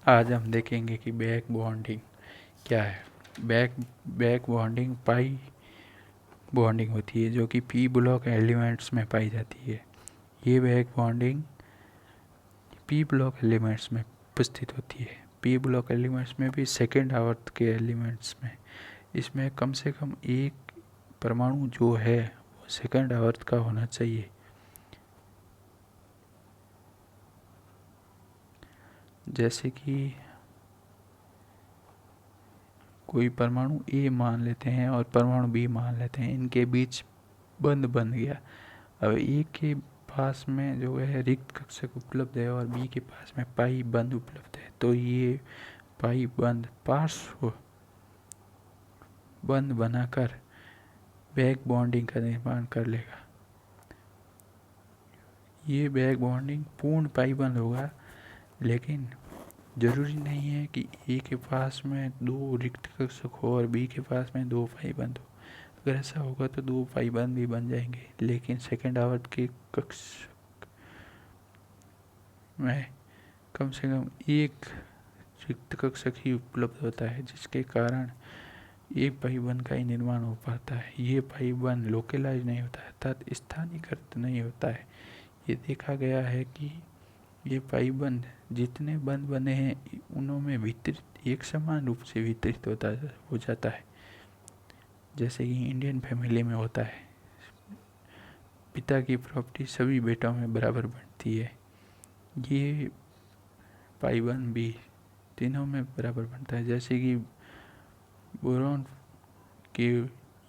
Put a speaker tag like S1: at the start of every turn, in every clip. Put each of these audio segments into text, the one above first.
S1: आज हम देखेंगे कि बैक बॉन्डिंग क्या है। Back back bonding pi bonding होती है जो कि पी ब्लॉक एलिमेंट्स में पाई जाती है। ये back bonding P block elements में उपस्थित होती है। पी ब्लॉक एलिमेंट्स में भी सेकेंड आवर्त के एलिमेंट्स में इसमें कम से कम एक परमाणु जो है वो सेकेंड आवर्त का होना चाहिए। जैसे कि कोई परमाणु ए मान लेते हैं और परमाणु बी मान लेते हैं, इनके बीच बंध बन गया। अब ए के पास में जो है रिक्त कक्षक उपलब्ध है और बी के पास में पाई बंध उपलब्ध है, तो ये पाई बंध पार्श्व बंध बनाकर बैक बॉन्डिंग का निर्माण कर लेगा। ये बैक बॉन्डिंग पूर्ण पाई बंध होगा, लेकिन जरूरी नहीं है कि ए के पास में दो रिक्त कक्षक हो और बी के पास में दो पाई बंध हो। अगर ऐसा होगा तो दो पाई बंध भी बन जाएंगे, लेकिन सेकेंड आवर्त के कक्ष में कम से कम एक रिक्त कक्षक ही उपलब्ध होता है, जिसके कारण एक पाई बंध का ही निर्माण हो पाता है। ये पाई बंध लोकलाइज नहीं होता है, अर्थात स्थानीयकृत नहीं होता है। ये देखा गया है कि ये पाई बंध जितने बंध बने हैं उनमें वितरित एक समान रूप से वितरित हो जाता है। जैसे कि इंडियन फैमिली में होता है, पिता की प्रॉपर्टी सभी बेटों में बराबर बंटती है। ये पाई बंध भी तीनों में बराबर बनता है। जैसे कि बोरॉन के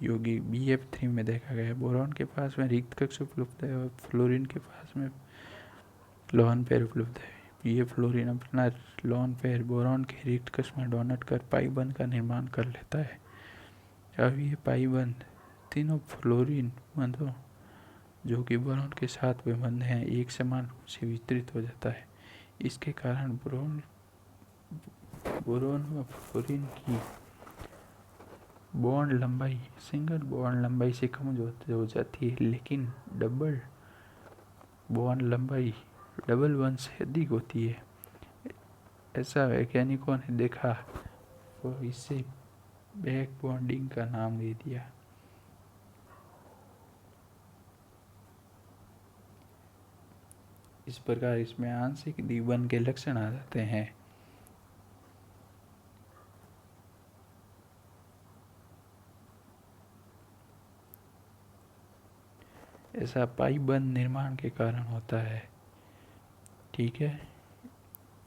S1: योगी BF3 में देखा गया है, बोरॉन के पास में रिक्त कक्ष उपलब्ध है और फ्लोरीन के पास में लोन पेयर उपलब्ध है। ये फ्लोरीन अपना लोन पेयर बोरॉन के रिक्त कक्ष में डोनेट कर पाई बंध का निर्माण कर लेता है। अब ये पाई बंध तीनों फ्लोरीन बंधों जो कि बोरॉन के साथ में बंध हैं एक समान रूप से वितरित हो जाता है। इसके कारण बोरॉन व फ्लोरीन की बॉन्ड लंबाई सिंगल बॉन्ड लंबाई से कम हो जाती है, लेकिन डबल बॉन्ड लंबाई डबल बॉन्ड से अधिक होती है। ऐसा वैज्ञानिकों ने देखा और इससे बैक बॉन्डिंग का नाम दे दिया। इस प्रकार इसमें आंशिक द्विबंध के लक्षण आ जाते हैं। ऐसा पाई बंध निर्माण के कारण होता है। ठीक है,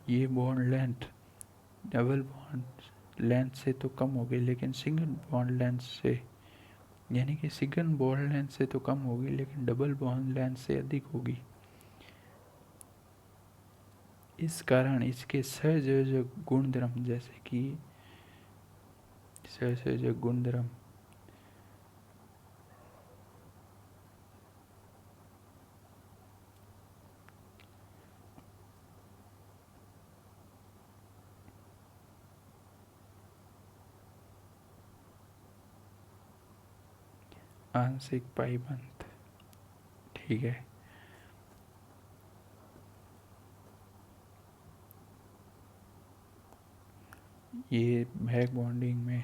S1: ये bond length double bond length से तो कम हो गई, लेकिन सिंगल बॉन्ड लेंथ से यानी कि सिंगल बॉन्ड लेंथ से तो कम होगी लेकिन डबल बॉन्ड लेंथ से अधिक होगी। इस कारण इसके सहसंयोजक गुणधर्म जैसे कि सहसंयोजक गुणधर्म आंशिक पाई बंध। ठीक है, ये बैक बॉन्डिंग में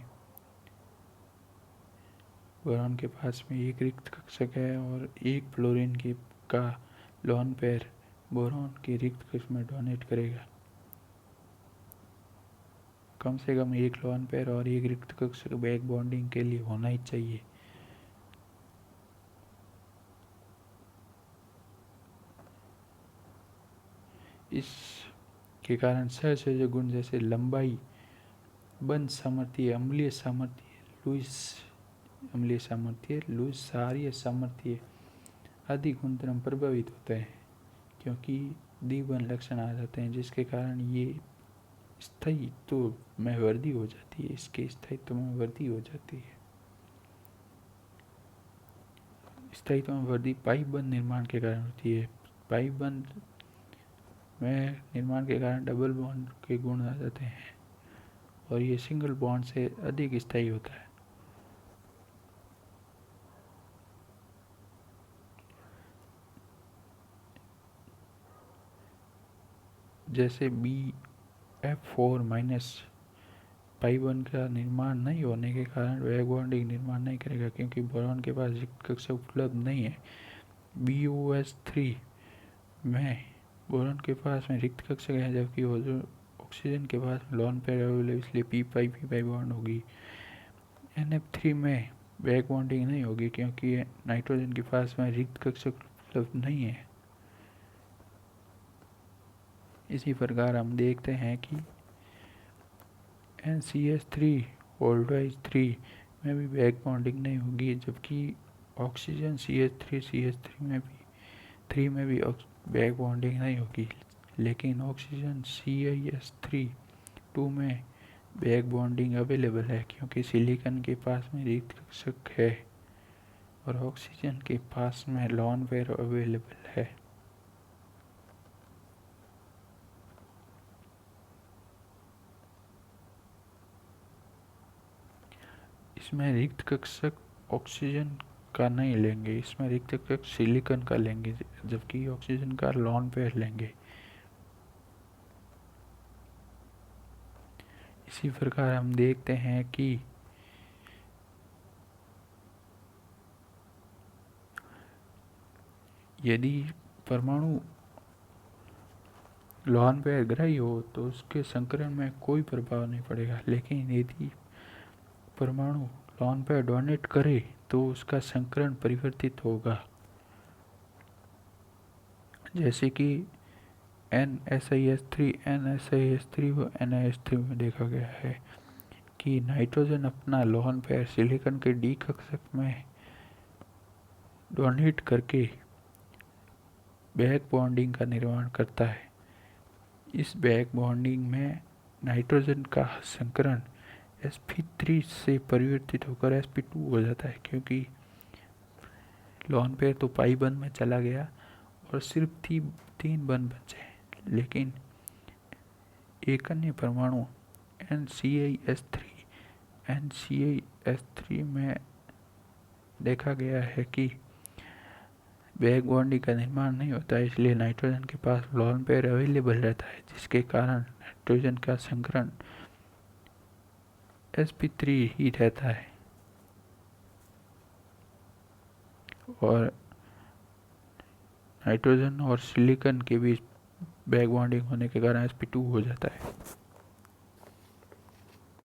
S1: बोरॉन के पास में एक रिक्त कक्षक है और एक फ्लोरीन की का लोन पेयर बोरॉन के रिक्त कक्ष में डोनेट करेगा। कम से कम एक लोन पेयर और एक रिक्त कक्षक बैक बॉन्डिंग के लिए होना ही चाहिए। इस के कारण सहसंयोजक गुण जैसे लंबाई, बंध सामर्थ्य, अम्लीय सामर्थ्य, लुईस क्षारीय सामर्थ्य आदि गुणधर्म प्रभावित होते हैं, क्योंकि द्विबंध लक्षण आ जाते हैं, जिसके कारण ये स्थायित्व में वृद्धि हो जाती है। इसके स्थायित्व में वृद्धि हो जाती है। स्थायित्व में वृद्धि पाई बंध निर्माण के कारण होती है। पाई बंध में निर्माण के कारण डबल बॉन्ड के गुण आ जाते हैं और ये सिंगल बॉन्ड से अधिक स्थायी होता है। जैसे F4 माइनस पाई बॉन्ड का निर्माण नहीं होने के कारण बैक बॉन्डिंग निर्माण नहीं करेगा, क्योंकि बोरॉन के पास रिक्त कक्षा उपलब्ध नहीं है। BOS3 में बोरॉन के पास में रिक्त कक्षा है, जबकि ऑक्सीजन के पास में लोन पेयर अवेलेबल, इसलिए p बॉन्ड होगी। NF3 में बैक बॉन्डिंग नहीं होगी, क्योंकि नाइट्रोजन के पास में रिक्त कक्षा उपलब्ध नहीं है। इसी प्रकार हम देखते हैं कि NCH3 में भी बैक बॉन्डिंग नहीं होगी, जबकि ऑक्सीजन CH3 में भी बैक बॉन्डिंग नहीं होगी। लेकिन ऑक्सीजन CIS3 में बैक बॉन्डिंग अवेलेबल है, क्योंकि सिलिकॉन के पास में रिक्त कक्षक है और ऑक्सीजन के पास में लोन पेयर अवेलेबल है। इसमें रिक्त कक्षक ऑक्सीजन का नहीं लेंगे, इसमें रिक्त कक्षक सिलिकॉन का लेंगे, जबकि ऑक्सीजन का लोन पेयर लेंगे। इसी प्रकार हम देखते हैं कि यदि परमाणु लोन पेयर ग्राही हो तो उसके संकरण में कोई प्रभाव नहीं पड़ेगा, लेकिन यदि परमाणु लोन पेयर डोनेट करे तो उसका संकरण परिवर्तित होगा। जैसे कि NSiS3 व NiH3 में देखा गया है कि नाइट्रोजन अपना लोन पेयर सिलिकॉन के डी कक्षक में डोनेट करके बैक बॉन्डिंग का निर्माण करता है। इस बैक बॉन्डिंग में नाइट्रोजन का संकरण sp3 से परिवर्तित होकर sp2 हो जाता है, क्योंकि लोन पेयर तो पाई बंद में चला गया और सिर्फ 3 बंद बचे। लेकिन एक अन्य परमाणु NCIS3 में देखा गया है कि बैक बॉन्डिंग का निर्माण नहीं होता है, इसलिए नाइट्रोजन के पास लोन पेयर अवेलेबल रहता है, जिसके कारण नाइट्रोजन का संकरण sp3 ही रहता है और नाइट्रोजन और सिलिकॉन के बीच बैक बॉन्डिंग होने के कारण sp2 हो जाता है।